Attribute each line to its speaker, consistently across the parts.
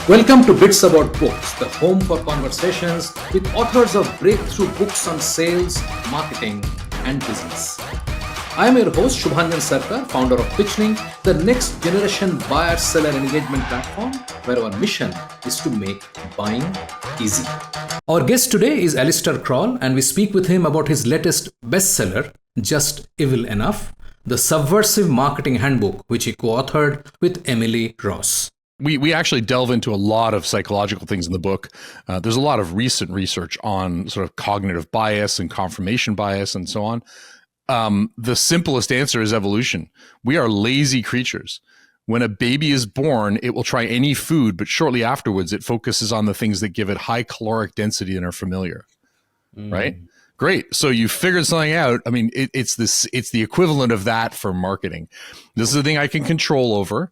Speaker 1: Welcome to Bits About Books, the home for conversations with authors of breakthrough books on sales, marketing, and business. I am your host, Shubhanjan Sarkar, founder of Pitching, the next generation buyer-seller engagement platform, where our mission is to make buying easy. Our guest today is Alistair Croll, and we speak with him about his latest bestseller, Just Evil Enough, the Subversive Marketing Handbook, which he co-authored with Emily Ross.
Speaker 2: We actually delve into a lot of psychological things in the book. There's a lot of recent research on sort of cognitive bias and confirmation bias and so on. The simplest answer is evolution. We are lazy creatures. When a baby is born, it will try any food, but shortly afterwards, it focuses on the things that give it high caloric density and are familiar, right? Great. So you figured something out. I mean, it's the equivalent of that for marketing. This is the thing I can control over.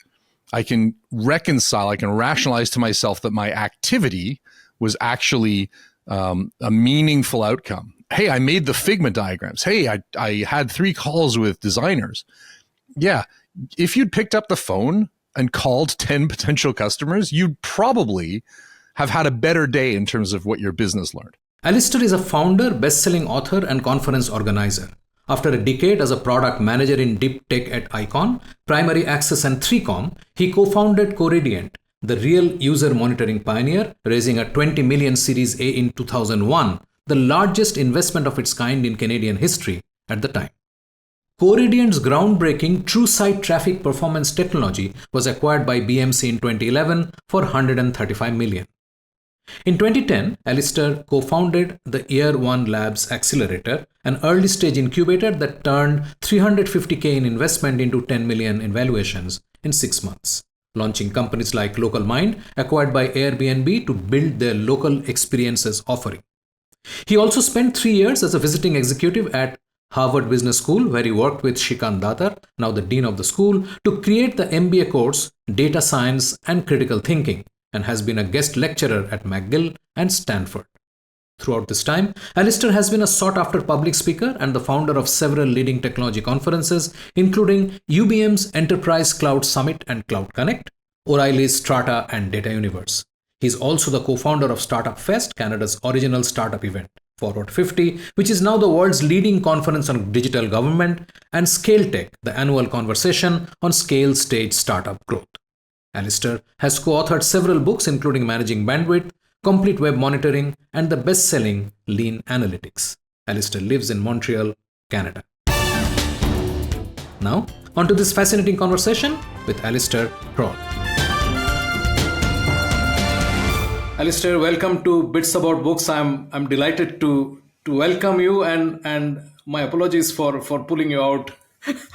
Speaker 2: I can reconcile, I can rationalize to myself that my activity was actually a meaningful outcome. Hey, I made the Figma diagrams. Hey, I had 3 calls with designers. Yeah, if you'd picked up the phone and called 10 potential customers, you'd probably have had a better day in terms of what your business learned.
Speaker 1: Alistair is a founder, best-selling author, and conference organizer. After a decade as a product manager in deep tech at Eicon, Primary Access and 3Com, he co-founded Coradiant, the real user monitoring pioneer, raising a 20 million Series A in 2001, the largest investment of its kind in Canadian history at the time. Coradiant's groundbreaking TrueSight traffic performance technology was acquired by BMC in 2011 for 135 million. In 2010, Alistair co-founded the Year One Labs Accelerator, an early-stage incubator that turned $350K in investment into $10 million in valuations in 6 months, launching companies like Localmind, acquired by AirBnB, to build their local experiences offering. He also spent 3 years as a visiting executive at Harvard Business School, where he worked with Srikant Datar, now the dean of the school, to create the MBA course Data Science and Critical Thinking, and has been a guest lecturer at McGill and Stanford. Throughout this time, Alistair has been a sought-after public speaker and the founder of several leading technology conferences, including UBM's Enterprise Cloud Summit and Cloud Connect, O'Reilly's Strata and Data Universe. He's also the co-founder of Startup Fest, Canada's original startup event, Forward 50, which is now the world's leading conference on digital government, and Scale Tech, the annual conversation on scale stage startup growth. Alistair has co-authored several books, including Managing Bandwidth, Complete Web Monitoring, and the best-selling Lean Analytics. Alistair lives in Montreal, Canada. Now, on to this fascinating conversation with Alistair Croll. Alistair, welcome to Bits About Books. I'm delighted to welcome you, and my apologies for pulling you out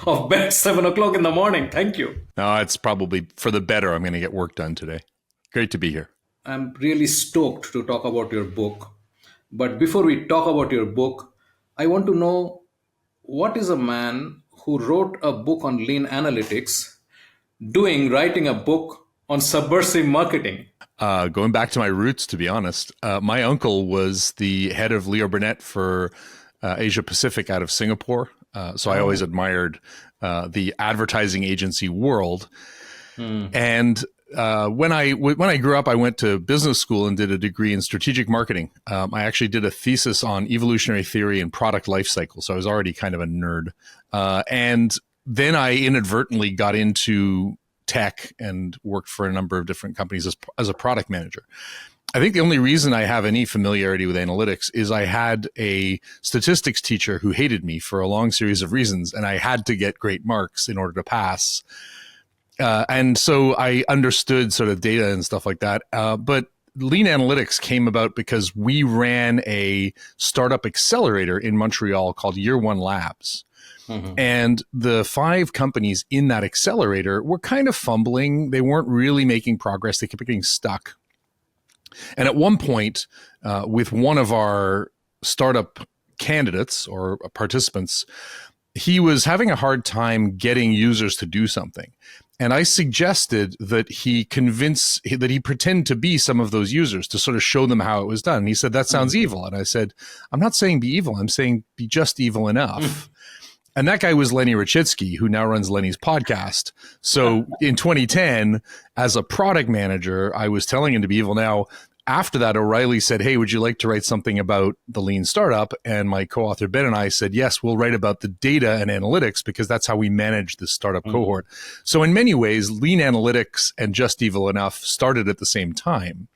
Speaker 1: of bed 7 o'clock in the morning. Thank you.
Speaker 2: No, it's probably for the better. I'm going to get work done today. Great to be here.
Speaker 1: I'm really stoked to talk about your book. But before we talk about your book, I want to know, what is a man who wrote a book on lean analytics writing a book on subversive marketing?
Speaker 2: Going back to my roots, to be honest, my uncle was the head of Leo Burnett for Asia Pacific out of Singapore. So I always admired the advertising agency world. And when I grew up, I went to business school and did a degree in strategic marketing. I actually did a thesis on evolutionary theory and product life cycle. So I was already kind of a nerd. And then I inadvertently got into tech and worked for a number of different companies as a product manager. I think the only reason I have any familiarity with analytics is I had a statistics teacher who hated me for a long series of reasons, and I had to get great marks in order to pass. And so I understood sort of data and stuff like that. But lean analytics came about because we ran a startup accelerator in Montreal called Year One Labs. And the 5 companies in that accelerator were kind of fumbling. They weren't really making progress. They kept getting stuck. And at one point, with one of our startup candidates or participants, he was having a hard time getting users to do something. And I suggested that he pretend to be some of those users to sort of show them how it was done. And he said, that sounds evil. And I said, I'm not saying be evil. I'm saying be just evil enough. And that guy was Lenny Rachitsky, who now runs Lenny's podcast. So in 2010, as a product manager, I was telling him to be evil. Now, after that, O'Reilly said, hey, would you like to write something about the lean startup? And my co-author Ben and I said, yes, we'll write about the data and analytics because that's how we manage the startup cohort. So in many ways, lean analytics and Just Evil Enough started at the same time.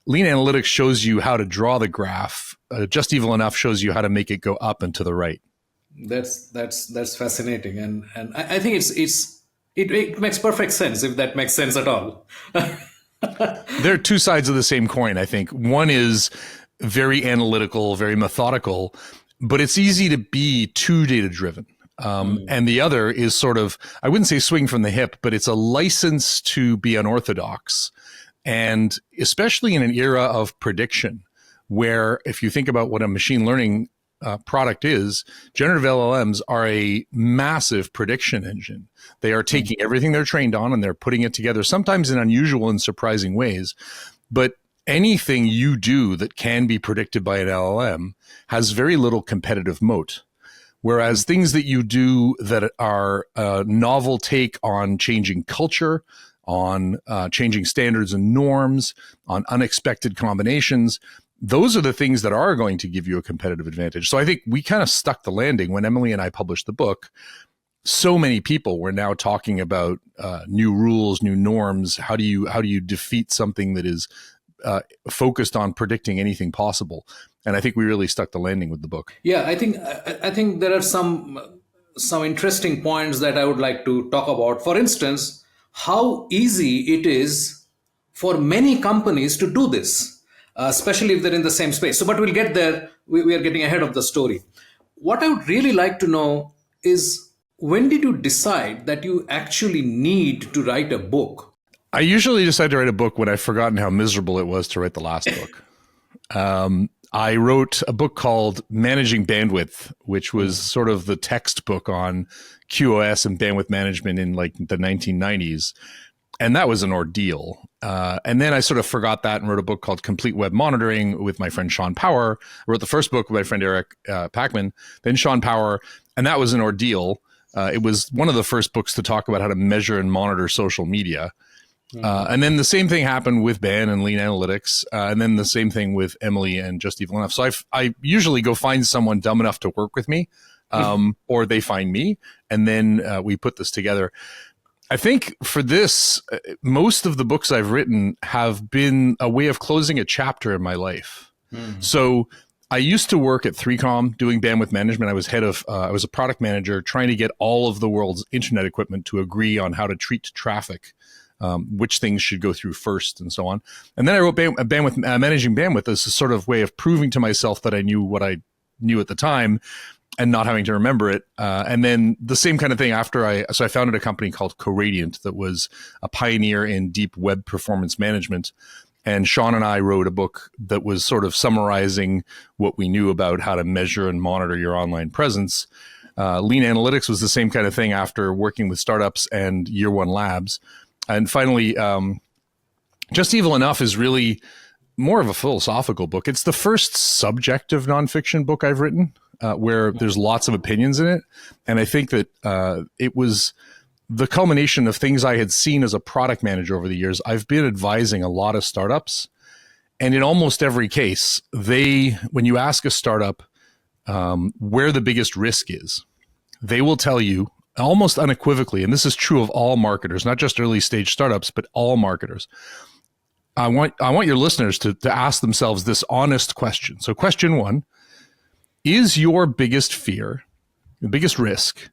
Speaker 2: Lean analytics shows you how to draw the graph. Just Evil Enough shows you how to make it go up and to the right.
Speaker 1: That's fascinating, and I think it makes perfect sense, if that makes sense at all.
Speaker 2: There are two sides of the same coin, I think. One is very analytical, very methodical, but it's easy to be too data-driven. And the other is sort of, I wouldn't say swing from the hip, but it's a license to be unorthodox. And especially in an era of prediction, where if you think about what a machine learning product is, generative LLMs are a massive prediction engine. They are taking everything they're trained on and they're putting it together, sometimes in unusual and surprising ways. But anything you do that can be predicted by an LLM has very little competitive moat. Whereas things that you do that are a novel take on changing culture, on changing standards and norms, on unexpected combinations, those are the things that are going to give you a competitive advantage. So I think we kind of stuck the landing when Emily and I published the book. So many people were now talking about new rules, new norms. How do you defeat something that is focused on predicting anything possible? And I think we really stuck the landing with the book.
Speaker 1: Yeah, I think there are some interesting points that I would like to talk about. For instance, how easy it is for many companies to do this. Especially if they're in the same space. So, but we'll get there. We are getting ahead of the story. What I would really like to know is, when did you decide that you actually need to write a book?
Speaker 2: I usually decide to write a book when I've forgotten how miserable it was to write the last book. I wrote a book called Managing Bandwidth, which was sort of the textbook on QoS and bandwidth management in like the 1990s. And that was an ordeal. And then I sort of forgot that and wrote a book called Complete Web Monitoring with my friend Sean Power. I wrote the first book with my friend Eric Packman, then Sean Power, and that was an ordeal. It was one of the first books to talk about how to measure and monitor social media. And then the same thing happened with Ben and Lean Analytics, and then the same thing with Emily and Just Evil Enough. So I usually go find someone dumb enough to work with me, or they find me, and then we put this together. I think for this, most of the books I've written have been a way of closing a chapter in my life. So I used to work at 3Com doing bandwidth management. I was I was a product manager trying to get all of the world's internet equipment to agree on how to treat traffic, which things should go through first and so on. And then I wrote Managing Bandwidth as a sort of way of proving to myself that I knew what I knew at the time, and not having to remember it. And then the same kind of thing after I founded a company called Coradiant that was a pioneer in deep web performance management. And Sean and I wrote a book that was sort of summarizing what we knew about how to measure and monitor your online presence. Lean Analytics was the same kind of thing after working with startups and Year One Labs. And finally, Just Evil Enough is really more of a philosophical book. It's the first subjective nonfiction book I've written, where there's lots of opinions in it. And I think that it was the culmination of things I had seen as a product manager over the years. I've been advising a lot of startups. And in almost every case, when you ask a startup where the biggest risk is, they will tell you almost unequivocally, and this is true of all marketers, not just early stage startups, but all marketers. I want your listeners to ask themselves this honest question. So question one, is your biggest fear, the biggest risk,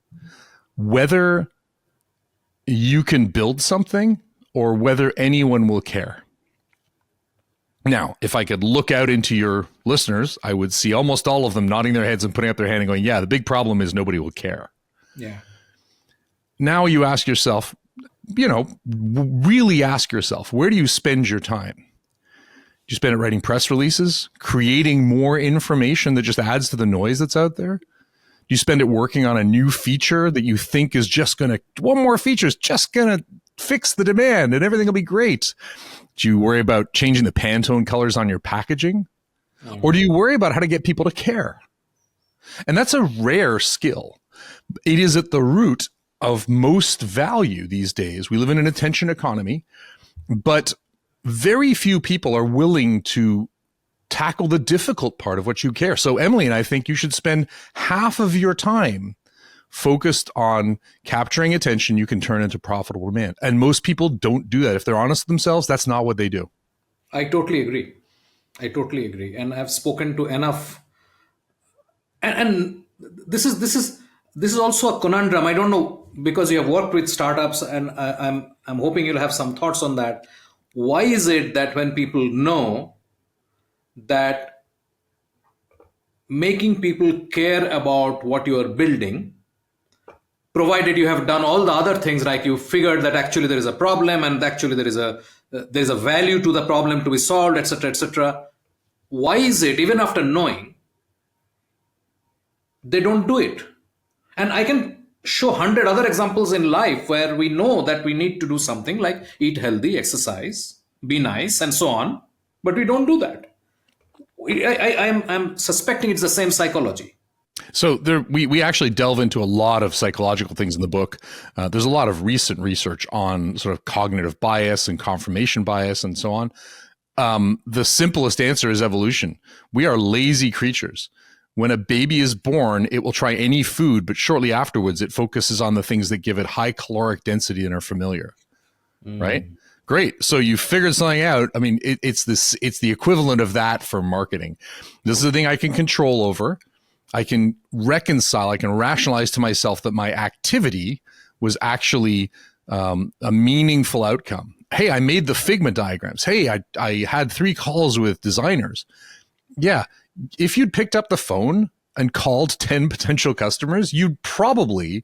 Speaker 2: whether you can build something or whether anyone will care? Now, if I could look out into your listeners, I would see almost all of them nodding their heads and putting up their hand and going, yeah, the big problem is nobody will care.
Speaker 1: Yeah.
Speaker 2: Now you ask yourself, really ask yourself, where do you spend your time? Do you spend it writing press releases, creating more information that just adds to the noise that's out there? Do you spend it working on a new feature that you think is one more feature is just going to fix the demand and everything will be great? Do you worry about changing the Pantone colors on your packaging? Or do you worry about how to get people to care? And that's a rare skill. It is at the root of most value these days. We live in an attention economy, but very few people are willing to tackle the difficult part of what you care. So Emily and I think you should spend half of your time focused on capturing attention you can turn into profitable demand. And most people don't do that. If they're honest with themselves, that's not what they do.
Speaker 1: I totally agree. And I've spoken to enough. And this is also a conundrum. I don't know, because you have worked with startups, and I'm hoping you'll have some thoughts on that. Why is it that when people know that making people care about what you are building, provided you have done all the other things, like you figured that actually there is a problem and actually there is a value to the problem to be solved, etc., why is it, even after knowing, they don't do it? And I can show 100 other examples in life where we know that we need to do something like eat healthy, exercise, be nice, and so on, but we don't do that. I'm suspecting it's the same psychology.
Speaker 2: So we actually delve into a lot of psychological things in the book. There's a lot of recent research on sort of cognitive bias and confirmation bias and so on. The simplest answer is evolution. We are lazy creatures. When a baby is born, it will try any food, but shortly afterwards, it focuses on the things that give it high caloric density and are familiar, right? Great. So you figured something out. I mean, it's the equivalent of that for marketing. This is the thing I can control over. I can reconcile, I can rationalize to myself that my activity was actually a meaningful outcome. Hey, I made the Figma diagrams. Hey, I had 3 calls with designers. Yeah. If you'd picked up the phone and called 10 potential customers, you'd probably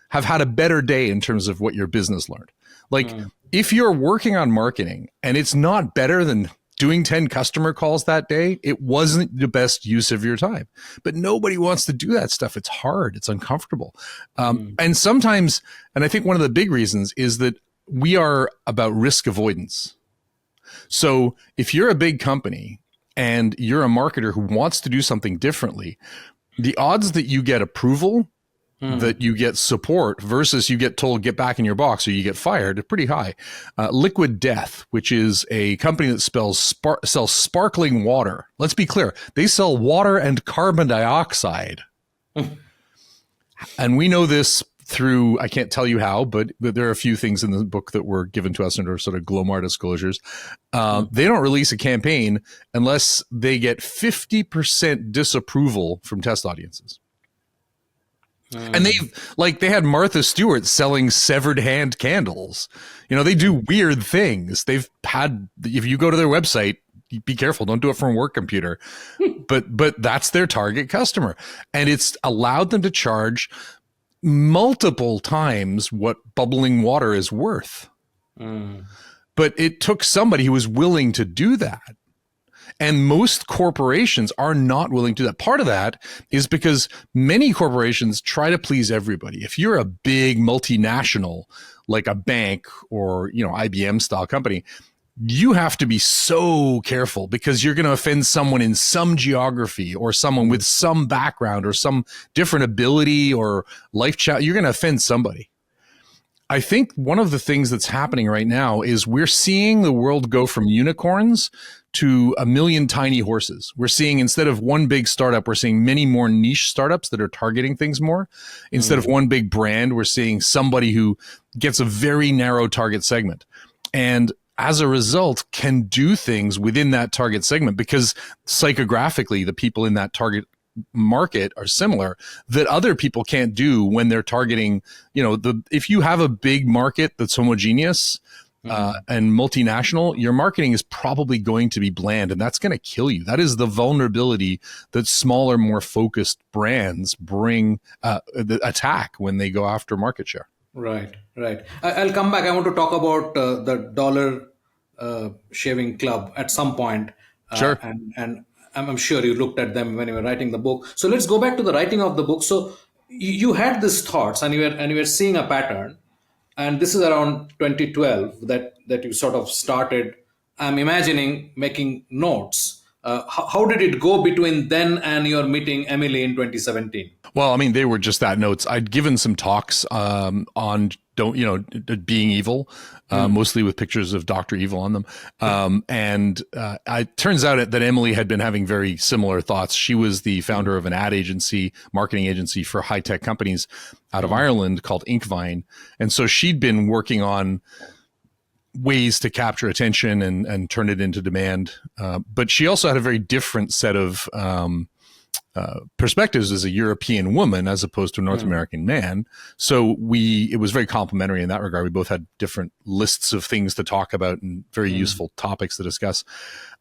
Speaker 2: have had a better day in terms of what your business learned. Like if you're working on marketing and it's not better than doing 10 customer calls that day, it wasn't the best use of your time. But nobody wants to do that stuff. It's hard. It's uncomfortable. And sometimes, and I think one of the big reasons is that we are about risk avoidance. So if you're a big company and you're a marketer who wants to do something differently, the odds that you get approval, that you get support versus you get told, get back in your box or you get fired, are pretty high. Liquid Death, which is a company that sells sparkling water. Let's be clear. They sell water and carbon dioxide. And we know this through, I can't tell you how, but there are a few things in the book that were given to us under sort of Glomar disclosures. They don't release a campaign unless they get 50% disapproval from test audiences. And they had Martha Stewart selling severed hand candles. You know, they do weird things. They've had, if you go to their website, be careful, don't do it from a work computer. But that's their target customer. And it's allowed them to charge multiple times what bubbling water is worth. But it took somebody who was willing to do that. And most corporations are not willing to do that. Part of that is because many corporations try to please everybody. If you're a big multinational, like a bank or, you know, IBM style company, you have to be so careful because you're going to offend someone in some geography or someone with some background or some different ability or life challenge. You're going to offend somebody. I think one of the things that's happening right now is we're seeing the world go from unicorns to a million tiny horses. We're seeing, instead of one big startup, we're seeing many more niche startups that are targeting things more. Instead of one big brand, we're seeing somebody who gets a very narrow target segment. And as a result, can do things within that target segment because psychographically, the people in that target market are similar that other people can't do when they're targeting, you know, if you have a big market that's homogeneous and multinational, your marketing is probably going to be bland and that's going to kill you. That is the vulnerability that smaller, more focused brands bring the attack when they go after market share. Right.
Speaker 1: I'll come back. I want to talk about the dollar shaving club at some point.
Speaker 2: Sure.
Speaker 1: And I'm sure you looked at them when you were writing the book. So let's go back to the writing of the book. So you had these thoughts and you were seeing a pattern. And this is around 2012 that you sort of started, I'm imagining, making notes How did it go between then and your meeting Emily in 2017?
Speaker 2: Well, I mean, they were just that notes. I'd given some talks on being evil, mostly with pictures of Dr. Evil on them. It turns out that Emily had been having very similar thoughts. She was the founder of an ad agency, marketing agency for high-tech companies out of Ireland called Inkvine. And so she'd been working on ways to capture attention and turn it into demand. But she also had a very different set of perspectives as a European woman as opposed to a North American man. So it was very complementary in that regard. We both had different lists of things to talk about and very useful topics to discuss.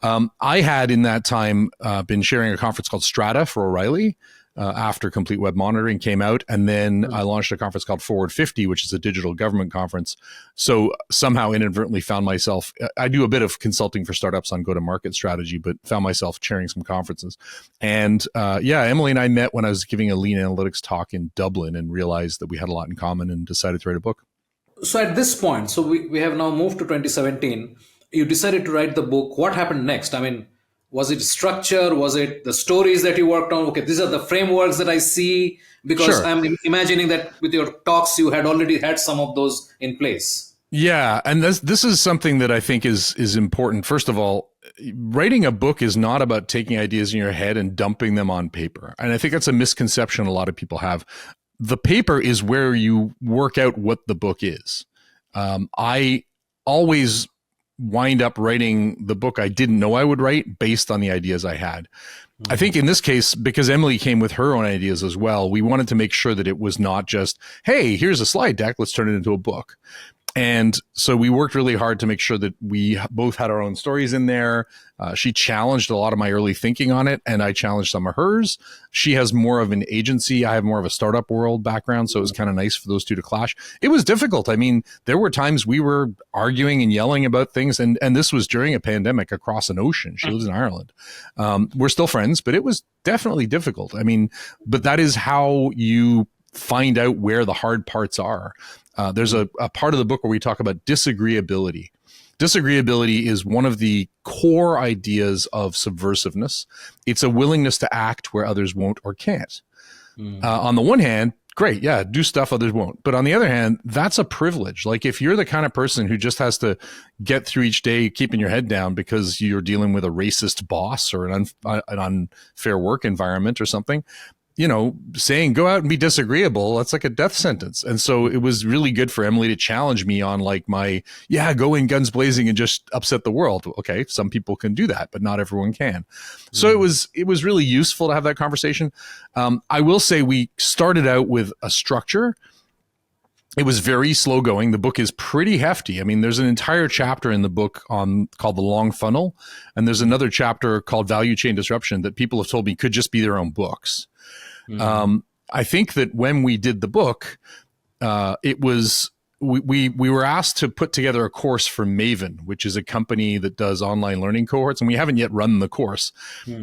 Speaker 2: I had in that time been sharing a conference called Strata for O'Reilly after Complete Web Monitoring came out. And then I launched a conference called Forward 50, which is a digital government conference. So somehow inadvertently found myself, I do a bit of consulting for startups on go-to-market strategy, but found myself chairing some conferences. And Emily and I met when I was giving a lean analytics talk in Dublin and realized that we had a lot in common and decided to write a book.
Speaker 1: So at this point, so we have now moved to 2017. You decided to write the book. What happened next? I mean, was it structure? Was it the stories that you worked on? Okay, these are the frameworks that I see, because
Speaker 2: Sure.
Speaker 1: I'm imagining that with your talks, you had already had some of those in place.
Speaker 2: Yeah, and this is something that I think is important. First of all, writing a book is not about taking ideas in your head and dumping them on paper. And I think that's a misconception a lot of people have. The paper is where you work out what the book is. I always wind up writing the book I didn't know I would write based on the ideas I had. I think in this case, because Emily came with her own ideas as well, we wanted to make sure that it was not just, hey, here's a slide deck, let's turn it into a book. And so we worked really hard to make sure that we both had our own stories in there. She challenged a lot of my early thinking on it, and I challenged some of hers. She has more of an agency. I have more of a startup world background, so it was kind of nice for those two to clash. It was difficult. I mean, there were times we were arguing and yelling about things, and this was during a pandemic across an ocean. She lives in Ireland. We're still friends, but it was definitely difficult. I mean, but that is how you find out where the hard parts are. There's a part of the book where we talk about disagreeability. Disagreeability is one of the core ideas of subversiveness. It's a willingness to act where others won't or can't. On the one hand, great, yeah, do stuff others won't. But on the other hand, that's a privilege. Like if you're the kind of person who just has to get through each day keeping your head down because you're dealing with a racist boss or an unfair work environment or something, saying go out and be disagreeable, that's like a death sentence. And so it was really good for Emily to challenge me on like go in guns blazing and just upset the world. Okay, some people can do that, but not everyone can. So it was really useful to have that conversation. I will say we started out with a structure. It was very slow going. The book is pretty hefty. I mean, there's an entire chapter in the book called The Long Funnel, and there's another chapter called Value Chain Disruption that people have told me could just be their own books. I think that when we did the book, it was we were asked to put together a course for Maven, which is a company that does online learning cohorts, and we haven't yet run the course,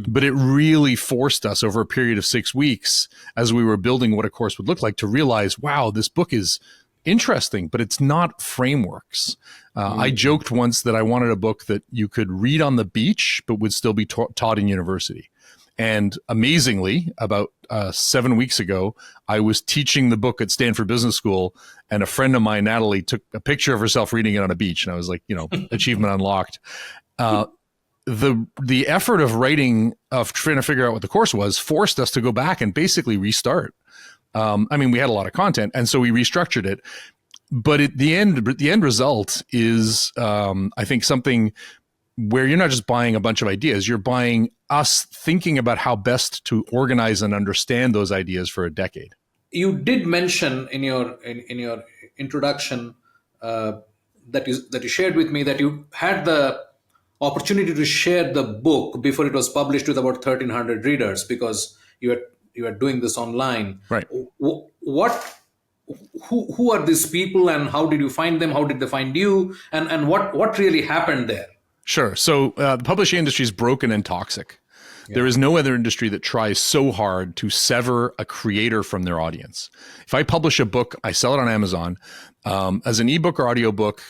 Speaker 2: but it really forced us over a period of 6 weeks as we were building what a course would look like to realize, wow, this book is interesting, but it's not frameworks. I joked once that I wanted a book that you could read on the beach, but would still be taught in university. And amazingly, about 7 weeks ago, I was teaching the book at Stanford Business School, and a friend of mine, Natalie, took a picture of herself reading it on a beach, and I was like, achievement unlocked. The effort of writing, of trying to figure out what the course was, forced us to go back and basically restart. I mean, we had a lot of content, and so we restructured it. But at the end result is, I think, something where you're not just buying a bunch of ideas, you're buying us thinking about how best to organize and understand those ideas for a decade.
Speaker 1: You did mention in your introduction that you shared with me that you had the opportunity to share the book before it was published with about 1,300 readers because you are doing this online.
Speaker 2: Right.
Speaker 1: Who are these people and how did you find them? How did they find you? And what really happened there?
Speaker 2: Sure. So the publishing industry is broken and toxic. Yeah. There is no other industry that tries so hard to sever a creator from their audience. If I publish a book, I sell it on Amazon. As an ebook or audiobook,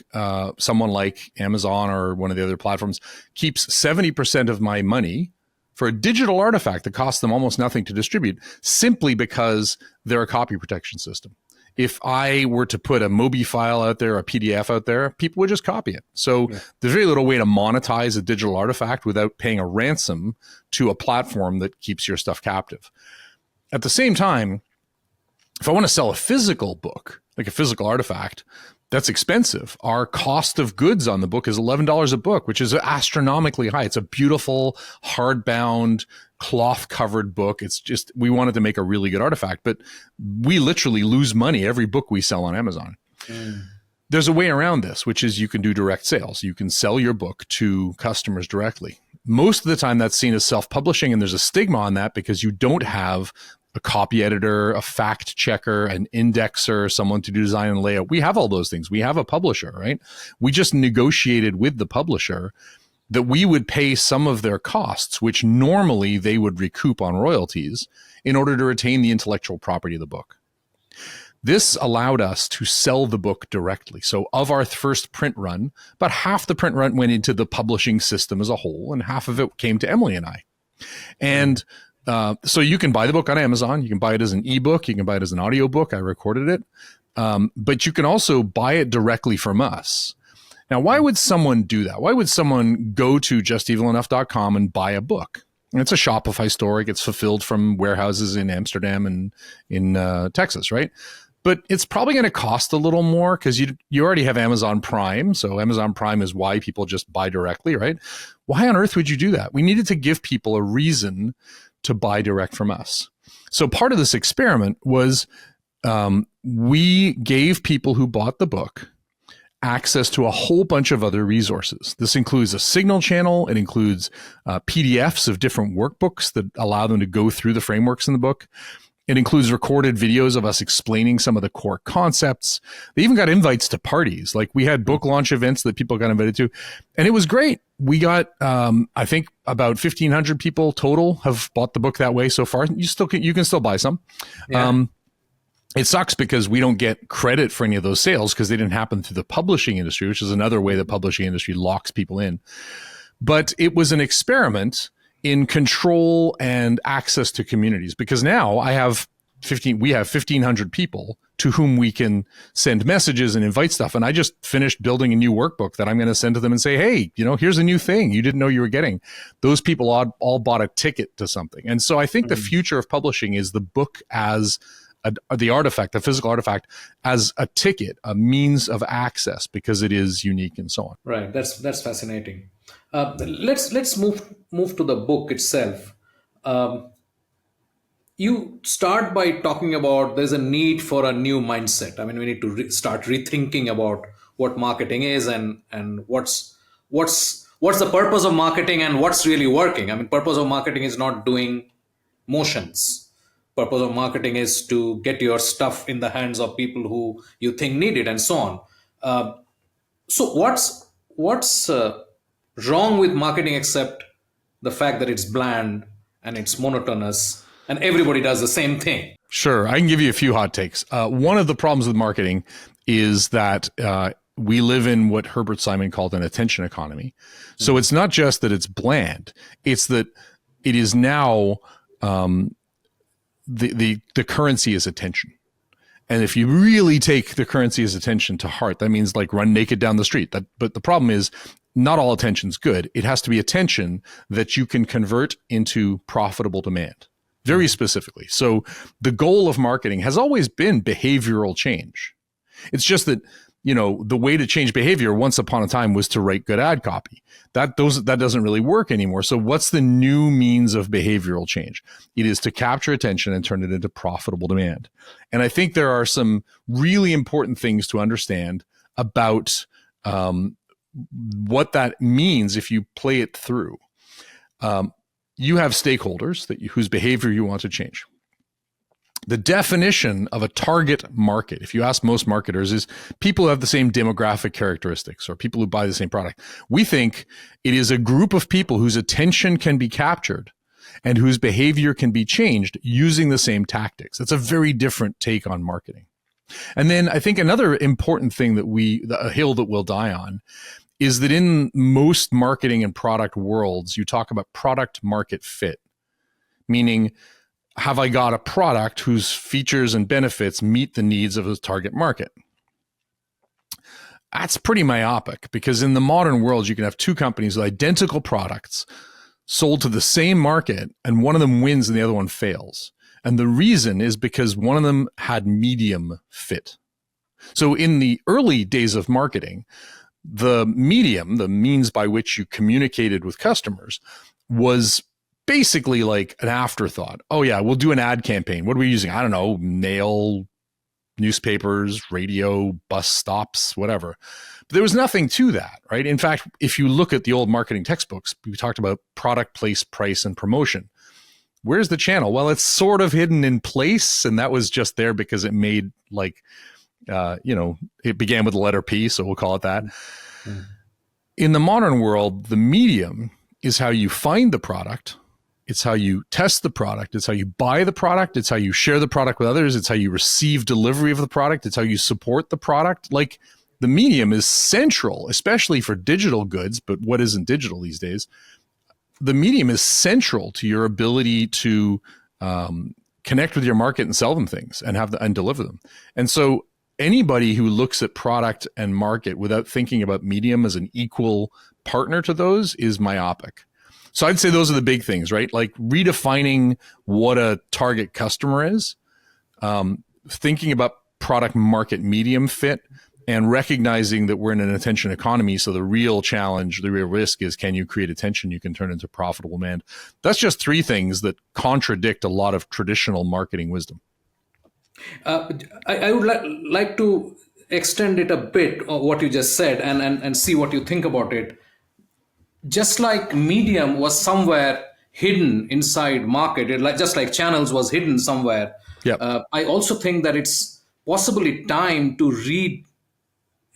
Speaker 2: someone like Amazon or one of the other platforms keeps 70% of my money for a digital artifact that costs them almost nothing to distribute, simply because they're a copy protection system. If I were to put a Mobi file out there, a PDF out there, people would just copy it. So there's very little way to monetize a digital artifact without paying a ransom to a platform that keeps your stuff captive. At the same time, if I want to sell a physical book, like a physical artifact, that's expensive. Our cost of goods on the book is $11 a book, which is astronomically high. It's a beautiful, hardbound, cloth-covered book. It's just, we wanted to make a really good artifact, but we literally lose money every book we sell on Amazon. There's a way around this, which is you can do direct sales. You can sell your book to customers directly. Most of the time that's seen as self-publishing, and there's a stigma on that because you don't have a copy editor, a fact checker, an indexer, someone to do design and layout. We have all those things. We have a publisher, right? We just negotiated with the publisher that we would pay some of their costs, which normally they would recoup on royalties, in order to retain the intellectual property of the book. This allowed us to sell the book directly. So of our first print run, about half the print run went into the publishing system as a whole, and half of it came to Emily and I. And so you can buy the book on Amazon. You can buy it as an ebook. You can buy it as an audiobook. I recorded it. But you can also buy it directly from us. Now, why would someone do that? Why would someone go to justevilenough.com and buy a book? And it's a Shopify store. It gets fulfilled from warehouses in Amsterdam and in Texas, right? But it's probably going to cost a little more because you already have Amazon Prime. So Amazon Prime is why people just buy directly, right? Why on earth would you do that? We needed to give people a reason to buy direct from us. So part of this experiment was we gave people who bought the book access to a whole bunch of other resources. This includes a Signal channel. It includes PDFs of different workbooks that allow them to go through the frameworks in the book. It includes recorded videos of us explaining some of the core concepts. They even got invites to parties. Like we had book launch events that people got invited to, and it was great. We got, I think about 1,500 people total have bought the book that way so far. You can still buy some. Yeah. It sucks because we don't get credit for any of those sales because they didn't happen through the publishing industry, which is another way the publishing industry locks people in. But it was an experiment in control and access to communities, because now we have 1,500 people to whom we can send messages and invite stuff. And I just finished building a new workbook that I'm going to send to them and say, hey, here's a new thing you didn't know you were getting. Those people all bought a ticket to something. And so I think the future of publishing is the book as the artifact, the physical artifact, as a ticket, a means of access, because it is unique and so on.
Speaker 1: Right. That's fascinating. Let's move to the book itself. You start by talking about there's a need for a new mindset. I mean, we need to start rethinking about what marketing is and what's the purpose of marketing and what's really working. I mean, purpose of marketing is not doing motions. Purpose of marketing is to get your stuff in the hands of people who you think need it, and so on. So what's wrong with marketing except the fact that it's bland and it's monotonous and everybody does the same thing?
Speaker 2: Sure. I can give you a few hot takes. One of the problems with marketing is that we live in what Herbert Simon called an attention economy. So it's not just that it's bland, it's that it is now the currency is attention. And if you really take the currency as attention to heart, that means like run naked down the street. But the problem is not all attention's good. It has to be attention that you can convert into profitable demand, very specifically. So the goal of marketing has always been behavioral change. It's just that, the way to change behavior once upon a time was to write good ad copy. That doesn't really work anymore. So what's the new means of behavioral change? It is to capture attention and turn it into profitable demand. And I think there are some really important things to understand about what that means if you play it through. You have stakeholders whose behavior you want to change. The definition of a target market, if you ask most marketers, is people who have the same demographic characteristics or people who buy the same product. We think it is a group of people whose attention can be captured and whose behavior can be changed using the same tactics. That's a very different take on marketing. And then I think another important thing a hill that we'll die on is that in most marketing and product worlds, you talk about product market fit, meaning, have I got a product whose features and benefits meet the needs of a target market? That's pretty myopic, because in the modern world, you can have two companies with identical products sold to the same market, and one of them wins and the other one fails. And the reason is because one of them had medium fit. So in the early days of marketing, the medium, the means by which you communicated with customers, was basically like an afterthought. Oh yeah, we'll do an ad campaign. What are we using? I don't know, mail, newspapers, radio, bus stops, whatever. But there was nothing to that, right? In fact, if you look at the old marketing textbooks, we talked about product, place, price, and promotion. Where's the channel? Well, it's sort of hidden in place, and that was just there because it made like, it began with the letter P, so we'll call it that. Mm. In the modern world, the medium is how you find the product. It's how you test the product. It's how you buy the product. It's how you share the product with others. It's how you receive delivery of the product. It's how you support the product. Like, the medium is central, especially for digital goods, but what isn't digital these days? The medium is central to your ability to connect with your market and sell them things and deliver them. And so anybody who looks at product and market without thinking about medium as an equal partner to those is myopic. So I'd say those are the big things, right? Like redefining what a target customer is, thinking about product market medium fit, and recognizing that we're in an attention economy. So the real challenge, the real risk is, can you create attention you can turn into profitable demand? That's just three things that contradict a lot of traditional marketing wisdom.
Speaker 1: I would like to extend it a bit, what you just said, and see what you think about it. Just like medium was somewhere hidden inside market, just like channels was hidden somewhere.
Speaker 2: Yep.
Speaker 1: I also think that it's possibly time to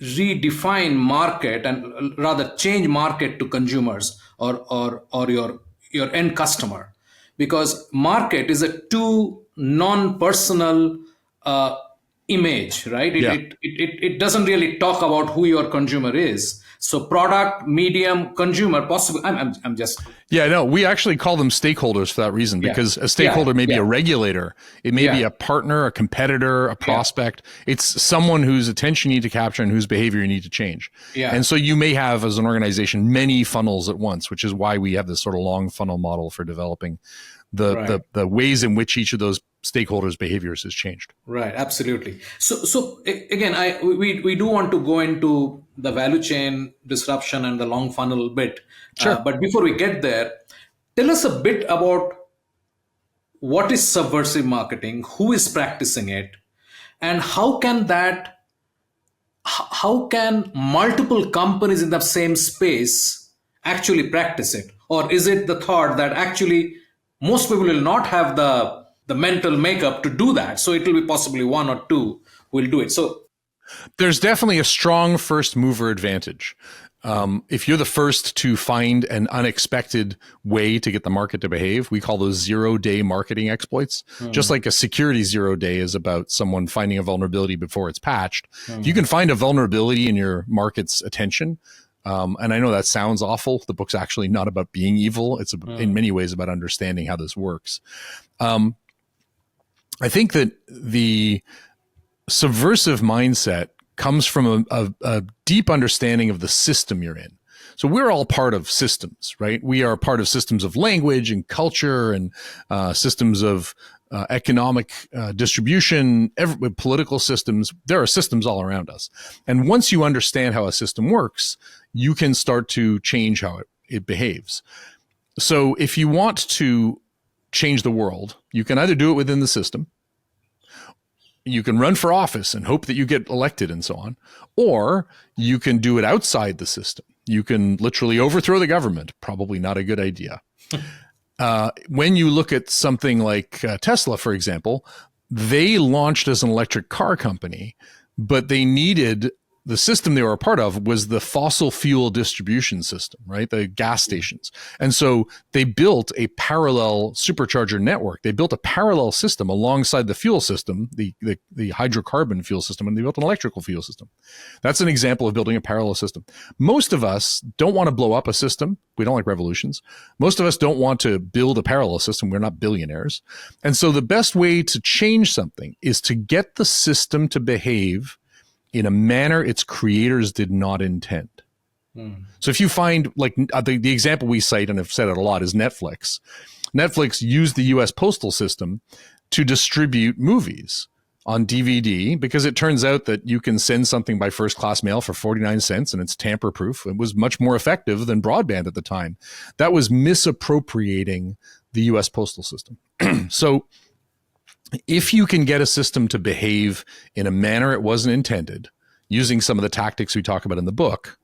Speaker 1: redefine market, and rather change market to consumers or your end customer, because market is a too non-personal image, right? It doesn't really talk about who your consumer is. So product, medium, consumer, possible. I'm just.
Speaker 2: Yeah, no, we actually call them stakeholders for that reason, because a stakeholder may be a regulator. It may be a partner, a competitor, a prospect. It's someone whose attention you need to capture and whose behavior you need to change. Yeah. And so you may have, as an organization, many funnels at once, which is why we have this sort of long funnel model for developing the ways in which each of those stakeholders' behaviors has changed.
Speaker 1: Right, absolutely. So again, we do want to go into the value chain disruption and the long funnel bit.
Speaker 2: Sure.
Speaker 1: But before we get there, tell us a bit about what is subversive marketing, who is practicing it, and how can multiple companies in the same space actually practice it? Or is it the thought that actually most people will not have the mental makeup to do that, so it will be possibly one or two who will do it? So
Speaker 2: there's definitely a strong first mover advantage. If you're the first to find an unexpected way to get the market to behave, we call those 0-day marketing exploits. Just like a security 0-day is about someone finding a vulnerability before it's patched. If you can find a vulnerability in your market's attention, and I know that sounds awful. The book's actually not about being evil. It's in many ways about understanding how this works. I think that the subversive mindset comes from a deep understanding of the system you're in. So we're all part of systems, right? We are part of systems of language and culture and systems of economic distribution, political systems. There are systems all around us. And once you understand how a system works, you can start to change how it behaves. So if you want to change the world, you can either do it within the system, you can run for office and hope that you get elected and so on, or you can do it outside the system. You can literally overthrow the government. Probably not a good idea. When you look at something like Tesla, for example, they launched as an electric car company, but they needed the system they were a part of was the fossil fuel distribution system, right? The gas stations. And so they built a parallel supercharger network. They built a parallel system alongside the fuel system, the hydrocarbon fuel system, and they built an electrical fuel system. That's an example of building a parallel system. Most of us don't want to blow up a system. We don't like revolutions. Most of us don't want to build a parallel system. We're not billionaires. And so the best way to change something is to get the system to behave in a manner its creators did not intend. So if you find, like the example we cite, and I've said it a lot, is Netflix. Netflix used the US postal system to distribute movies on DVD because it turns out that you can send something by first class mail for 49 cents and it's tamper proof. It was much more effective than broadband at the time. That was misappropriating the US postal system. So if you can get a system to behave in a manner it wasn't intended, using some of the tactics we talk about in the book,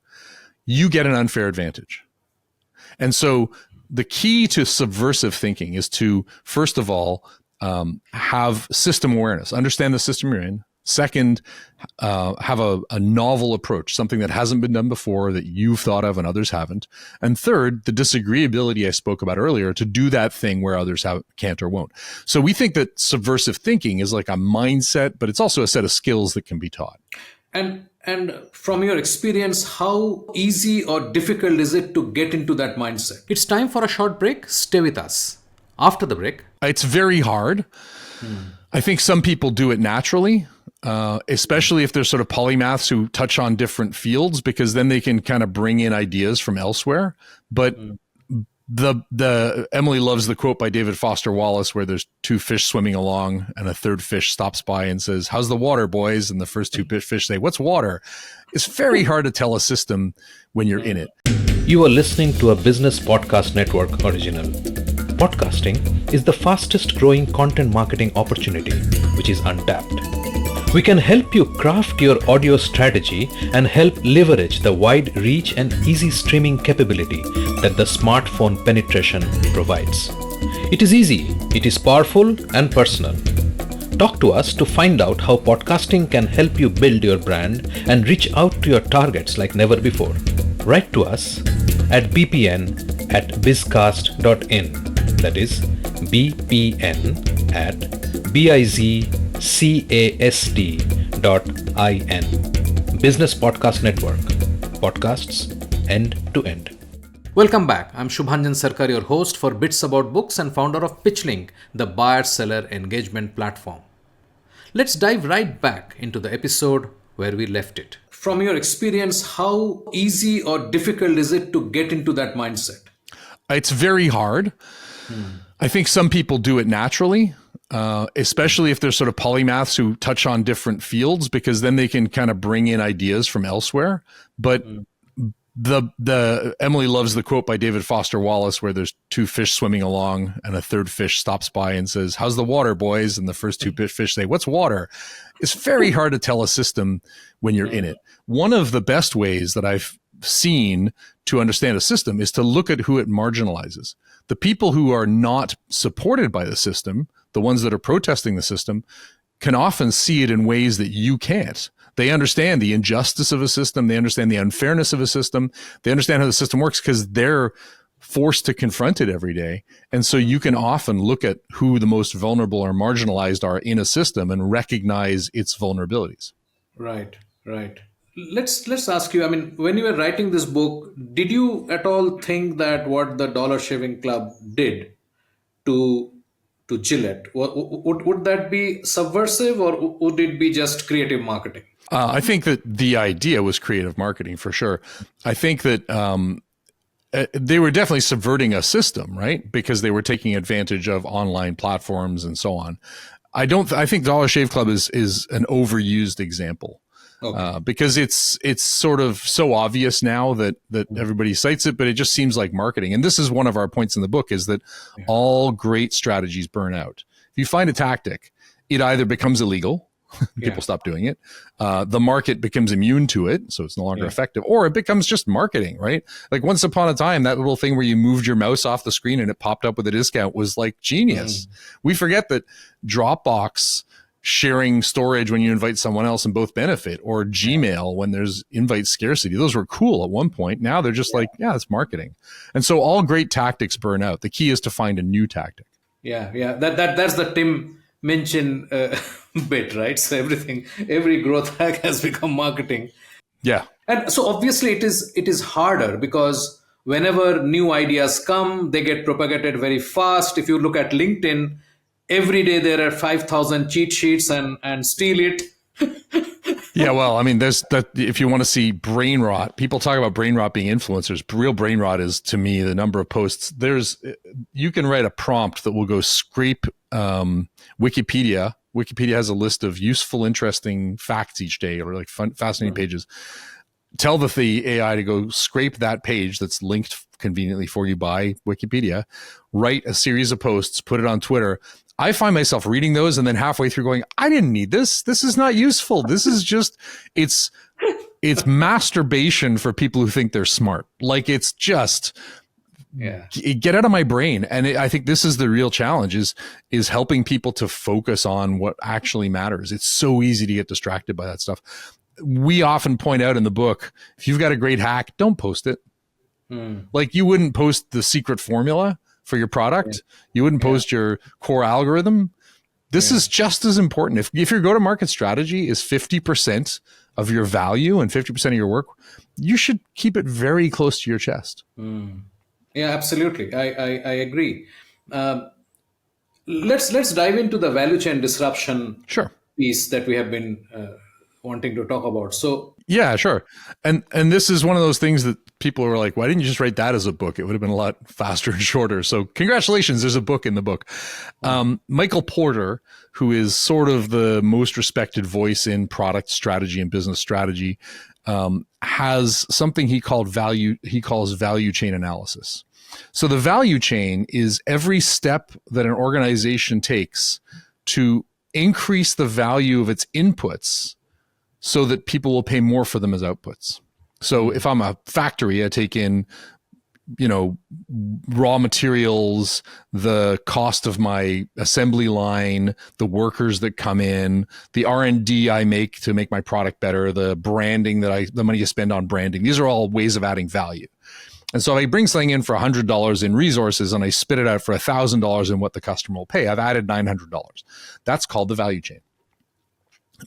Speaker 2: you get an unfair advantage. And so the key to subversive thinking is to, first of all, have system awareness, understand the system you're in. Second, have a novel approach, something that hasn't been done before that you've thought of and others haven't. And third, the disagreeability I spoke about earlier, to do that thing where others can't or won't. So we think that subversive thinking is like a mindset, but it's also a set of skills that can be taught.
Speaker 1: And from your experience, how easy or difficult is it to get into that mindset? It's time for a short break. Stay with us. After the break,
Speaker 2: it's very hard. I think some people do it naturally. Especially if they're sort of polymaths who touch on different fields, because then they can kind of bring in ideas from elsewhere. But the Emily loves the quote by David Foster Wallace where there's two fish swimming along and a third fish stops by and says, "How's the water, boys?" And the first two fish say, "What's water?" It's very hard to tell a system when you're in it.
Speaker 3: You are listening to a Business Podcast Network original. Podcasting is the fastest growing content marketing opportunity, which is untapped. We can help you craft your audio strategy and help leverage the wide reach and easy streaming capability that the smartphone penetration provides. It is easy, it is powerful and personal. Talk to us to find out how podcasting can help you build your brand and reach out to your targets like never before. Write to us at bpn@bizcast.in. That is bpn@bizcast.in. Business Podcast Network. Podcasts end to end.
Speaker 1: Welcome back. I'm Shubhanjan Sarkar, your host for Bits About Books and founder of PitchLink, the buyer-seller engagement platform. Let's dive right back into the episode where we left it. From your experience, how easy or difficult is it to get into that mindset?
Speaker 2: It's very hard. I think some people do it naturally, especially if they're sort of polymaths who touch on different fields, because then they can kind of bring in ideas from elsewhere. But the Emily loves the quote by David Foster Wallace where there's two fish swimming along and a third fish stops by and says, "How's the water, boys?" And the first two fish say, "What's water?" It's very hard to tell a system when you're in it. One of the best ways that I've seen to understand a system is to look at who it marginalizes. The people who are not supported by the system, the ones that are protesting the system, can often see it in ways that you can't. They understand the injustice of a system. They understand the unfairness of a system. They understand how the system works because they're forced to confront it every day. And so you can often look at who the most vulnerable or marginalized are in a system and recognize its vulnerabilities.
Speaker 1: Right. Let's ask you, when you were writing this book, did you at all think that what the Dollar Shaving Club did to Gillette, would that be subversive or would it be just creative marketing?
Speaker 2: I think that the idea was creative marketing for sure. I think that they were definitely subverting a system, right? Because they were taking advantage of online platforms and so on. I think Dollar Shave Club is an overused example. Okay. Because it's sort of so obvious now that everybody cites it, but it just seems like marketing. And this is one of our points in the book, is that all great strategies burn out. If you find a tactic, it either becomes illegal, people stop doing it, the market becomes immune to it, so it's no longer effective, or it becomes just marketing, right? Like once upon a time, that little thing where you moved your mouse off the screen and it popped up with a discount was like genius. We forget that Dropbox sharing storage when you invite someone else and both benefit, or Gmail when there's invite scarcity. Those were cool at one point. Now they're just like, yeah, it's marketing. And so all great tactics burn out. The key is to find a new tactic.
Speaker 1: Yeah. That's the Tim Minchin bit, right? So every growth hack has become marketing.
Speaker 2: Yeah.
Speaker 1: And so obviously it is harder because whenever new ideas come, they get propagated very fast. If you look at LinkedIn, every day there are 5,000 cheat sheets and steal it.
Speaker 2: Yeah, well, I mean, there's that. If you want to see brain rot, people talk about brain rot being influencers. Real brain rot is, to me, the number of posts. You can write a prompt that will go scrape Wikipedia. Wikipedia has a list of useful, interesting facts each day, or like fun, fascinating pages. Tell the AI to go scrape that page that's linked conveniently for you by Wikipedia. Write a series of posts, put it on Twitter. I find myself reading those and then halfway through going, I didn't need this. This is not useful. This is just, it's masturbation for people who think they're smart. Like, it's just, get out of my brain. And I think this is the real challenge is helping people to focus on what actually matters. It's so easy to get distracted by that stuff. We often point out in the book, if you've got a great hack, don't post it. Like, you wouldn't post the secret formula for your product. You wouldn't post your core algorithm. This is just as important. If your go-to-market strategy is 50% of your value and 50% of your work, you should keep it very close to your chest.
Speaker 1: Yeah, absolutely. I agree. Let's dive into the value chain disruption piece that we have been wanting to talk about. So
Speaker 2: yeah, sure. And this is one of those things that people were like, why didn't you just write that as a book? It would have been a lot faster and shorter. So congratulations, there's a book in the book. Michael Porter, who is sort of the most respected voice in product strategy and business strategy, has something he calls value chain analysis. So the value chain is every step that an organization takes to increase the value of its inputs so that people will pay more for them as outputs. So if I'm a factory, I take in, raw materials, the cost of my assembly line, the workers that come in, the R&D I make to make my product better, the branding the money you spend on branding. These are all ways of adding value. And so if I bring something in for $100 in resources and I spit it out for $1,000 in what the customer will pay, I've added $900. That's called the value chain.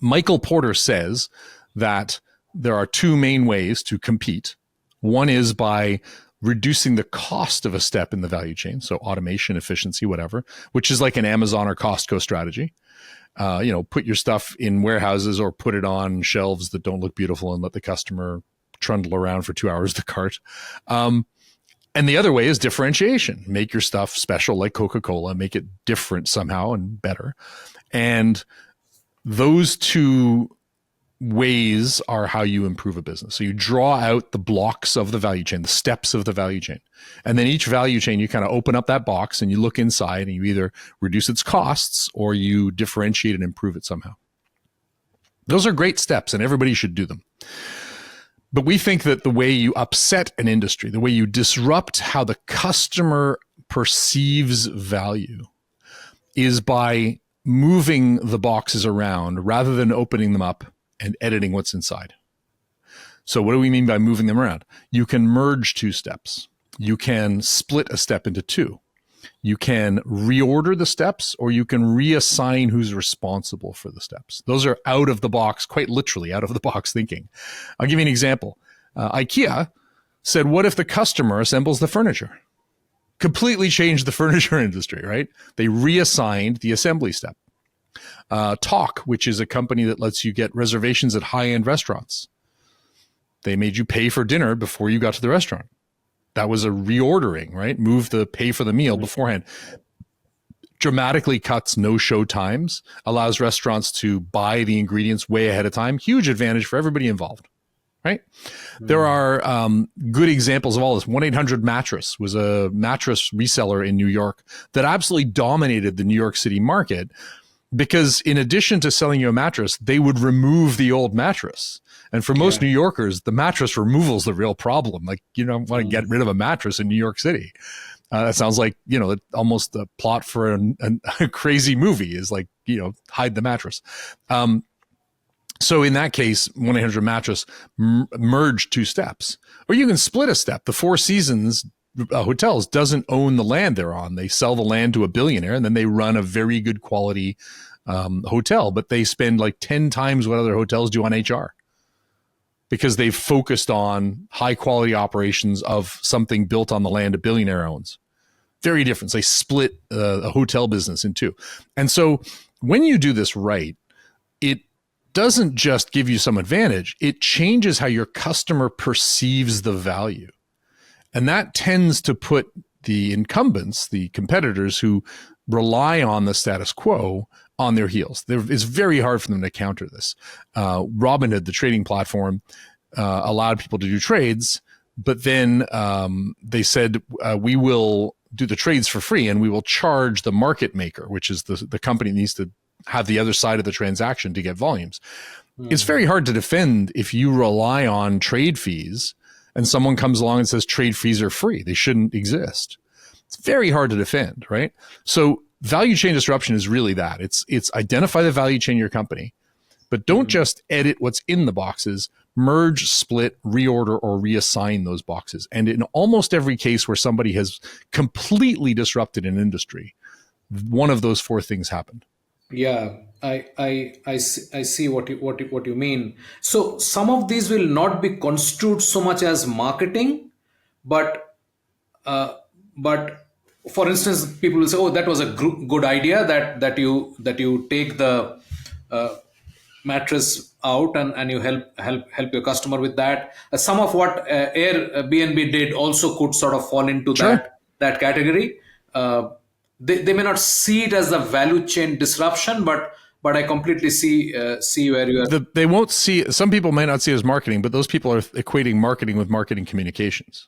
Speaker 2: Michael Porter says that there are two main ways to compete. One is by reducing the cost of a step in the value chain, so automation, efficiency, whatever, which is like an Amazon or Costco strategy. Put your stuff in warehouses or put it on shelves that don't look beautiful and let the customer trundle around for 2 hours the cart. And the other way is differentiation. Make your stuff special like Coca-Cola, make it different somehow and better. And those two ways are how you improve a business. So you draw out the blocks of the value chain, the steps of the value chain. And then each value chain, you kind of open up that box and you look inside and you either reduce its costs or you differentiate and improve it somehow. Those are great steps and everybody should do them. But we think that the way you upset an industry, the way you disrupt how the customer perceives value, is by moving the boxes around rather than opening them up and editing what's inside. So what do we mean by moving them around? You can merge two steps. You can split a step into two. You can reorder the steps, or you can reassign who's responsible for the steps. Those are out of the box, quite literally out of the box thinking. I'll give you an example. IKEA said, what if the customer assembles the furniture? Completely changed the furniture industry, right? They reassigned the assembly step. Talk, which is a company that lets you get reservations at high-end restaurants. They made you pay for dinner before you got to the restaurant. That was a reordering, right? Move the pay for the meal beforehand. Dramatically cuts no-show times, allows restaurants to buy the ingredients way ahead of time. Huge advantage for everybody involved, right? There are good examples of all this. 1-800-Mattress was a mattress reseller in New York that absolutely dominated the New York City market because in addition to selling you a mattress, they would remove the old mattress. And for most New Yorkers, the mattress removal is the real problem. Like, you don't want to get rid of a mattress in New York City. That sounds like, almost the plot for a crazy movie is like, hide the mattress. So in that case, 1-800-Mattress merged 2 steps. Or you can split a step. The Four Seasons Hotels doesn't own the land they're on. They sell the land to a billionaire, and then they run a very good quality hotel, but they spend like 10 times what other hotels do on HR because they've focused on high quality operations of something built on the land a billionaire owns. Very different. They split a hotel business in 2. And so when you do this right, it doesn't just give you some advantage. It changes how your customer perceives the value. And that tends to put the incumbents, the competitors who rely on the status quo, on their heels. It's very hard for them to counter this. Robinhood, the trading platform, allowed people to do trades, but then they said, we will do the trades for free and we will charge the market maker, which is the company that needs to have the other side of the transaction to get volumes. It's very hard to defend if you rely on trade fees and someone comes along and says trade fees are free. They shouldn't exist. It's very hard to defend, right? So value chain disruption is really that. It's identify the value chain of your company, but don't just edit what's in the boxes, merge, split, reorder, or reassign those boxes. And in almost every case where somebody has completely disrupted an industry, one of those 4 things happened.
Speaker 1: Yeah, I see what you mean. So some of these will not be construed so much as marketing, but for instance, people will say, "Oh, that was a good idea that you take the mattress out and you help your customer with that." Some of what Airbnb did also could sort of fall into that category. They may not see it as a value chain disruption, but I completely see where you are.
Speaker 2: They won't see. Some people may not see it as marketing, but those people are equating marketing with marketing communications,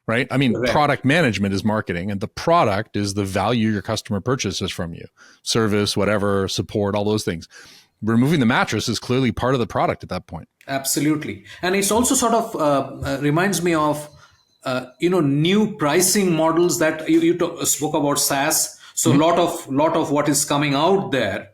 Speaker 2: right? I mean, product management is marketing, and the product is the value your customer purchases from you, service, whatever, support, all those things. Removing the mattress is clearly part of the product at that point.
Speaker 1: Absolutely, and it's also sort of reminds me of. New pricing models that you spoke about SaaS. So lot of what is coming out there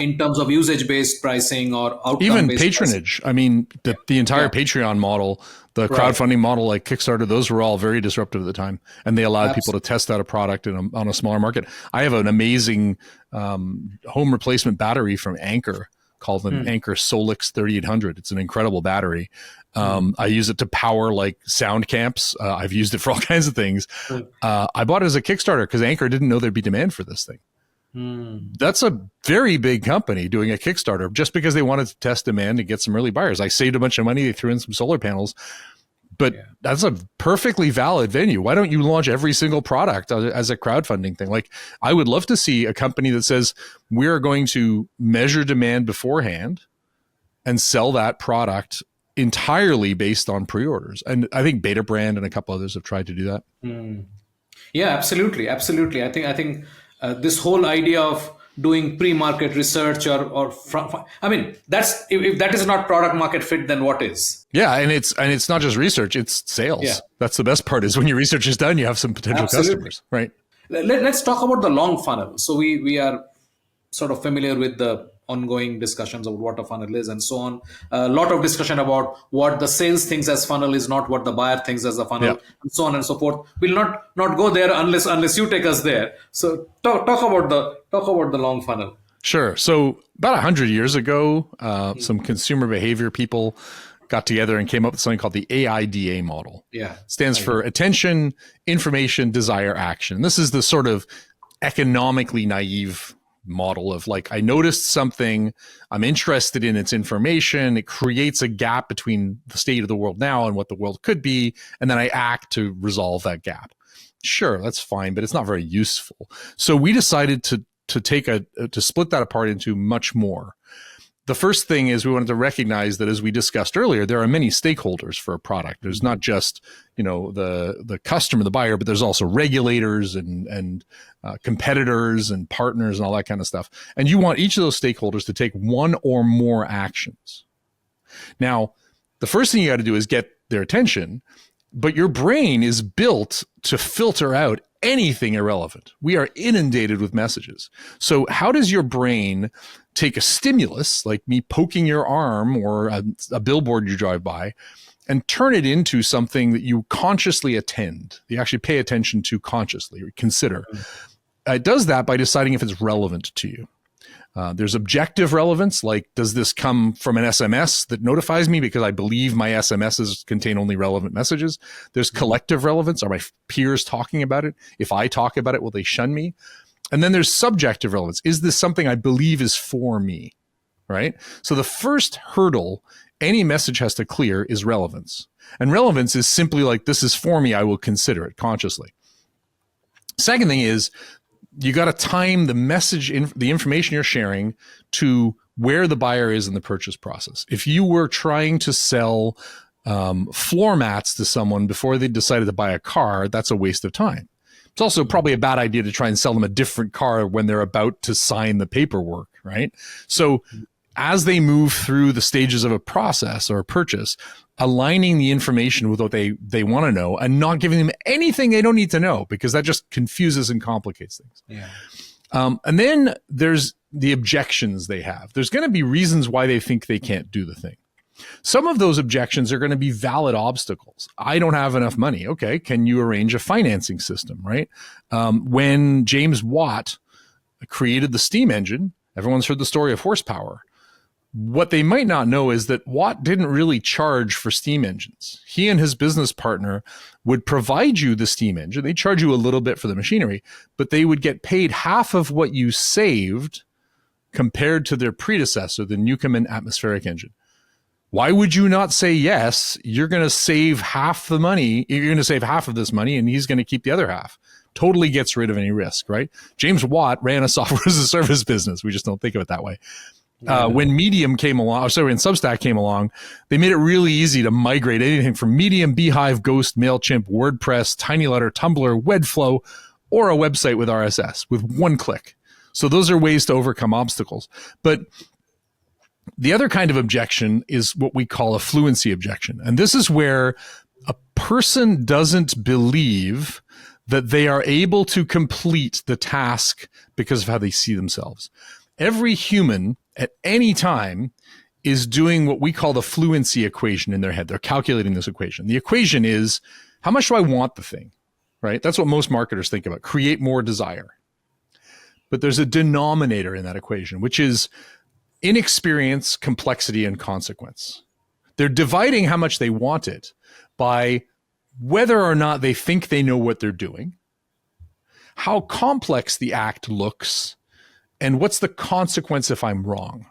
Speaker 1: in terms of usage-based pricing or outcome-based
Speaker 2: even patronage.
Speaker 1: pricing.
Speaker 2: I mean, the entire Patreon model, the crowdfunding model like Kickstarter, those were all very disruptive at the time. And they allowed people to test out a product on a smaller market. I have an amazing home replacement battery from Anker called an Anker Solix 3800. It's an incredible battery. I use it to power like sound camps. I've used it for all kinds of things. I bought it as a Kickstarter because Anker didn't know there'd be demand for this thing. That's a very big company doing a Kickstarter just because they wanted to test demand and get some early buyers. I saved a bunch of money. They threw in some solar panels. But that's a perfectly valid venue. Why don't you launch every single product as a crowdfunding thing? Like, I would love to see a company that says, we're going to measure demand beforehand and sell that product entirely based on pre-orders. And I think Beta Brand and a couple others have tried to do that.
Speaker 1: Yeah, absolutely. Absolutely. I think this whole idea of doing pre-market research I mean, that's if that is not product market fit, then what is?
Speaker 2: Yeah, and it's not just research, it's sales. Yeah. That's the best part, is when your research is done, you have some potential customers, right?
Speaker 1: Let's talk about the long funnel. So we are sort of familiar with the ongoing discussions of what a funnel is and so on. A lot of discussion about what the sales thinks as funnel is not what the buyer thinks as a funnel, and so on and so forth. We'll not go there unless you take us there. So talk about the long funnel.
Speaker 2: Sure. So about 100 years ago, some consumer behavior people got together and came up with something called the AIDA model.
Speaker 1: Yeah.
Speaker 2: Stands for attention, information, desire, action. This is the sort of economically naive model of, like, I noticed something, I'm interested in its information, it creates a gap between the state of the world now and what the world could be, and then I act to resolve that gap. Sure, that's fine, but it's not very useful. So we decided to split that apart into much more. the first thing is we wanted to recognize that, as we discussed earlier, there are many stakeholders for a product. There's not just, the customer, the buyer, but there's also regulators and competitors and partners and all that kind of stuff. And you want each of those stakeholders to take one or more actions. Now, the first thing you got to do is get their attention, but your brain is built to filter out anything irrelevant. We are inundated with messages. So how does your brain take a stimulus, like me poking your arm or a billboard you drive by, and turn it into something that you consciously attend, you actually pay attention to consciously or consider? It does that by deciding if it's relevant to you. There's objective relevance, like, does this come from an SMS that notifies me because I believe my SMSs contain only relevant messages? There's collective relevance. Are my peers talking about it? If I talk about it, will they shun me? And then there's subjective relevance. Is this something I believe is for me, right? So the first hurdle any message has to clear is relevance. And relevance is simply like, this is for me, I will consider it consciously. Second thing is, you got to time the message, the information you're sharing, to where the buyer is in the purchase process. If you were trying to sell floor mats to someone before they decided to buy a car, that's a waste of time. It's also probably a bad idea to try and sell them a different car when they're about to sign the paperwork, right? So as they move through the stages of a process or a purchase, aligning the information with what they want to know and not giving them anything they don't need to know, because that just confuses and complicates things. Yeah. And then there's the objections they have. There's going to be reasons why they think they can't do the thing. Some of those objections are going to be valid obstacles. I don't have enough money. Okay, can you arrange a financing system, right? When James Watt created the steam engine, everyone's heard the story of horsepower. What they might not know is that Watt didn't really charge for steam engines. He and his business partner would provide you the steam engine. They charge you a little bit for the machinery, but they would get paid half of what you saved compared to their predecessor, the Newcomen atmospheric engine. Why would you not say yes? You're going to save half the money. You're going to save half of this money, and he's going to keep the other half. Totally gets rid of any risk, right? James Watt ran a software as a service business. We just don't think of it that way. When Medium came along, and Substack came along, they made it really easy to migrate anything from Medium, Beehive, Ghost, MailChimp, WordPress, TinyLetter, Tumblr, Webflow, or a website with RSS with one click. So those are ways to overcome obstacles. But the other kind of objection is what we call a fluency objection. And this is where a person doesn't believe that they are able to complete the task because of how they see themselves. Every human at any time is doing what we call the fluency equation in their head. They're calculating this equation. The equation is, how much do I want the thing, right? That's what most marketers think about. Create more desire. But there's a denominator in that equation, which is inexperience, complexity, and consequence. They're dividing how much they want it by whether or not they think they know what they're doing, how complex the act looks, and what's the consequence if I'm wrong?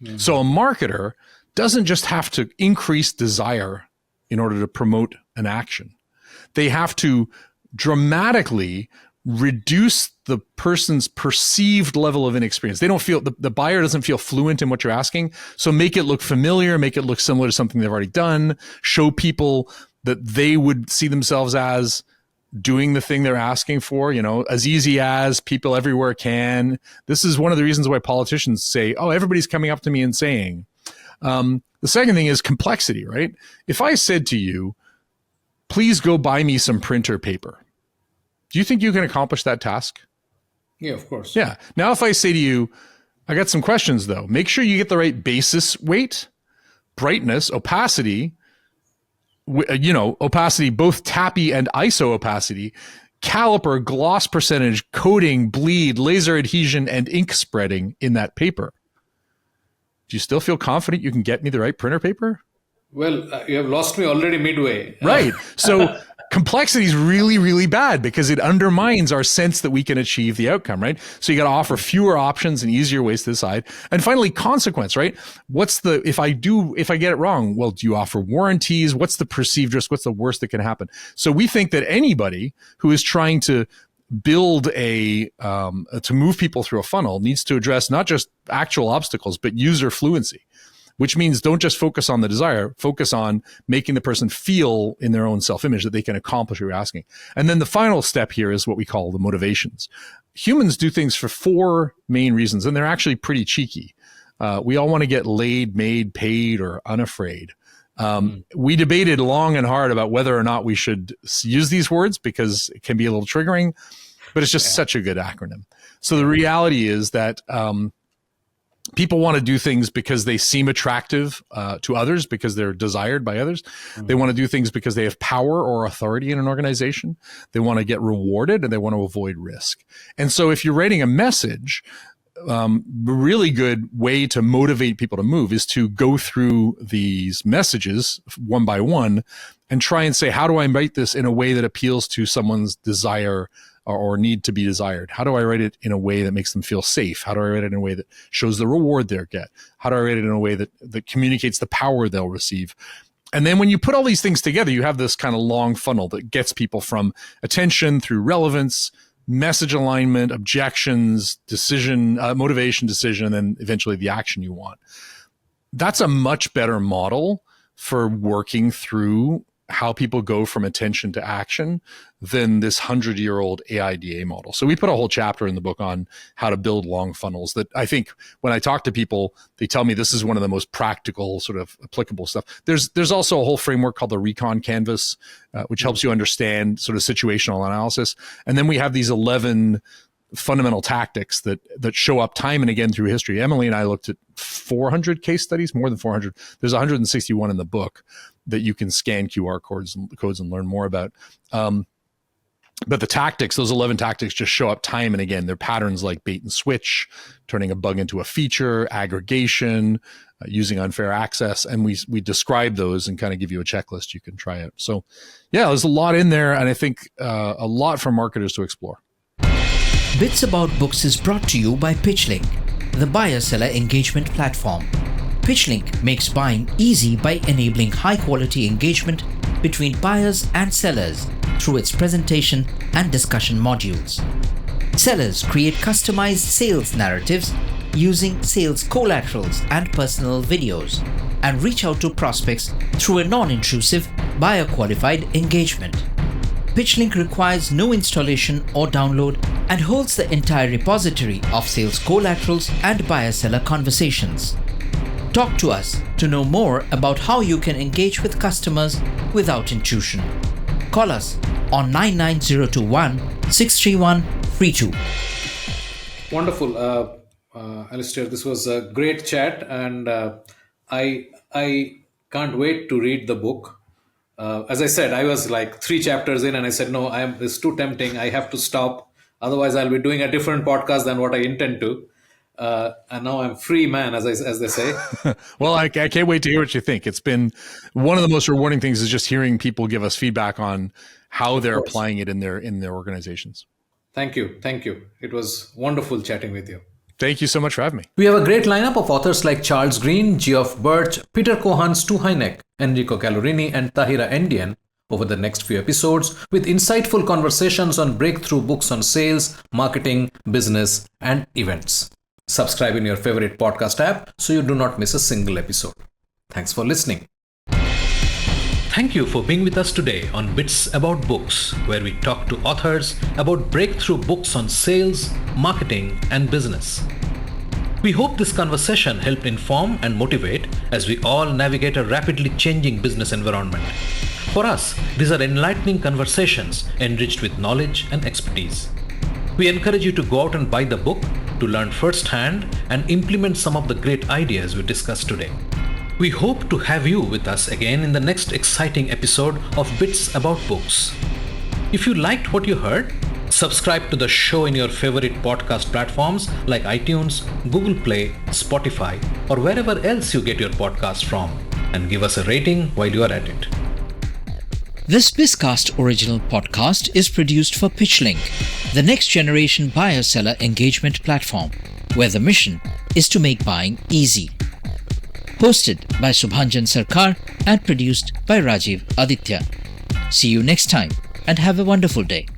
Speaker 2: Mm-hmm. So a marketer doesn't just have to increase desire in order to promote an action. They have to dramatically reduce the person's perceived level of inexperience. They don't feel, the buyer doesn't feel fluent in what you're asking. So make it look familiar, make it look similar to something they've already done, show people that they would see themselves as doing the thing they're asking for, as easy as people everywhere can. This is one of the reasons why politicians say, oh, everybody's coming up to me and saying. The second thing is complexity, right? If I said to you, please go buy me some printer paper, do you think you can accomplish that task?
Speaker 4: Yeah, of course.
Speaker 2: Yeah. Now, if I say to you, I got some questions though, make sure you get the right basis weight, brightness, opacity, opacity, both tappy and ISO opacity, caliper, gloss percentage, coating, bleed, laser adhesion, and ink spreading in that paper. Do you still feel confident you can get me the right printer paper?
Speaker 4: Well, you have lost me already midway.
Speaker 2: Right. So complexity is really, really bad because it undermines our sense that we can achieve the outcome, right? So you got to offer fewer options and easier ways to decide. And finally, consequence, right? If I get it wrong, well, do you offer warranties? What's the perceived risk? What's the worst that can happen? So we think that anybody who is trying to build to move people through a funnel needs to address not just actual obstacles, but user fluency, which means don't just focus on the desire, focus on making the person feel in their own self-image that they can accomplish what you're asking. And then the final step here is what we call the motivations. Humans do things for 4 main reasons, and they're actually pretty cheeky. We all want to get laid, made, paid, or unafraid. We debated long and hard about whether or not we should use these words because it can be a little triggering, but it's just such a good acronym. So the reality is that people want to do things because they seem attractive to others, because they're desired by others. They want to do things because they have power or authority in an organization. They want to get rewarded, and they want to avoid risk. And so if you're writing a message, a really good way to motivate people to move is to go through these messages one by one and try and say, how do I write this in a way that appeals to someone's desire or need to be desired? How do I write it in a way that makes them feel safe? How do I write it in a way that shows the reward they'll get? How do I write it in a way that communicates the power they'll receive? And then when you put all these things together, you have this kind of long funnel that gets people from attention through relevance, message alignment, objections, decision, motivation, decision, and then eventually the action you want. That's a much better model for working through how people go from attention to action than this 100-year-old AIDA model. So we put a whole chapter in the book on how to build long funnels that I think when I talk to people, they tell me this is one of the most practical sort of applicable stuff. There's also a whole framework called the Recon Canvas, which helps you understand sort of situational analysis. And then we have these 11 fundamental tactics that show up time and again through history. Emily and I looked at 400 case studies, more than 400. There's 161 in the book that you can scan QR codes and learn more about. But the tactics, those 11 tactics just show up time and again. They're patterns like bait and switch, turning a bug into a feature, aggregation, using unfair access. And we describe those and kind of give you a checklist you can try out. So yeah, there's a lot in there. And I think a lot for marketers to explore.
Speaker 5: Bits About Books is brought to you by PitchLink, the buyer-seller engagement platform. PitchLink makes buying easy by enabling high-quality engagement between buyers and sellers through its presentation and discussion modules. Sellers create customized sales narratives using sales collaterals and personal videos and reach out to prospects through a non-intrusive, buyer-qualified engagement. PitchLink requires no installation or download and holds the entire repository of sales collaterals and buyer-seller conversations. Talk to us to know more about how you can engage with customers without intrusion. Call us on 99021 631 32.
Speaker 4: Wonderful, Alistair. This was a great chat, and I can't wait to read the book. As I said, I was like 3 chapters in, and I said, no, it's too tempting. I have to stop. Otherwise, I'll be doing a different podcast than what I intend to. And now I'm free man, as they say.
Speaker 2: Well, I can't wait to hear what you think. It's been one of the most rewarding things is just hearing people give us feedback on how they're applying it in their organizations.
Speaker 4: Thank you. It was wonderful chatting with you.
Speaker 2: Thank you so much for having me.
Speaker 1: We have a great lineup of authors like Charles Green, Geoff Birch, Peter Cohan, Stu Heineck, Enrico Gallerini, and Tahira Endian over the next few episodes with insightful conversations on breakthrough books on sales, marketing, business, and events. Subscribe in your favorite podcast app so you do not miss a single episode. Thanks for listening.
Speaker 3: Thank you for being with us today on Bits About Books, where we talk to authors about breakthrough books on sales, marketing, and business. We hope this conversation helped inform and motivate as we all navigate a rapidly changing business environment. For us, these are enlightening conversations enriched with knowledge and expertise. We encourage you to go out and buy the book to learn firsthand and implement some of the great ideas we discussed today. We hope to have you with us again in the next exciting episode of Bits About Books. If you liked what you heard, subscribe to the show in your favorite podcast platforms like iTunes, Google Play, Spotify, or wherever else you get your podcast from, and give us a rating while you are at it.
Speaker 5: This Bizcast original podcast is produced for PitchLink, the next generation buyer-seller engagement platform, where the mission is to make buying easy. Hosted by Subhanjan Sarkar and produced by Rajiv Aditya. See you next time and have a wonderful day.